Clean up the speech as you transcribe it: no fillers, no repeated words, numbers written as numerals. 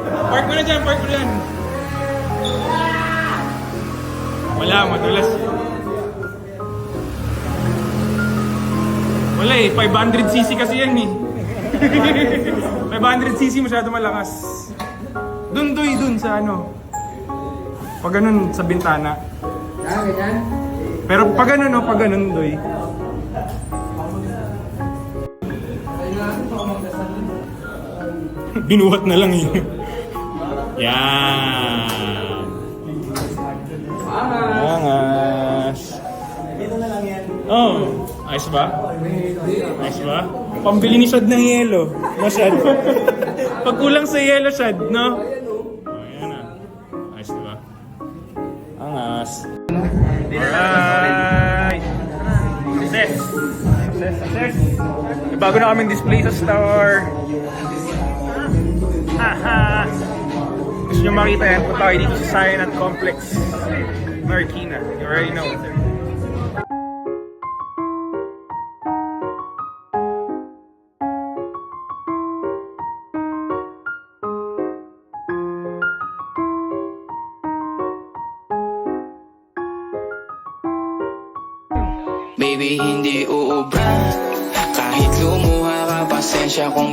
Park mo na dyan, park mo na dyan. Wala, madulas. Wala eh, 500cc kasi yan eh. 500cc masyado malakas. Dun Doy, dun sa ano. Pag ganun sa bintana. Pero pag ganun no, pag ganun Doy. Binuhat na lang eh. Yan. Angas. Dito na lang yan. Oh, ayos ba? Ayos ba? Pambili ni Shad ng yelo. No, Shad? Pag kulang sa yelo, Shad, no? Oh, yan na. Ayos ba? Angas. Alright. Success. Success, success. May bago na kaming display sa store. Haha. Gusto nyo makita yan, punta kayo dito sa Cyanide Complex, Marikina. You already know. Baby, hindi uubra. Kahit lumuha ka, pasensya kung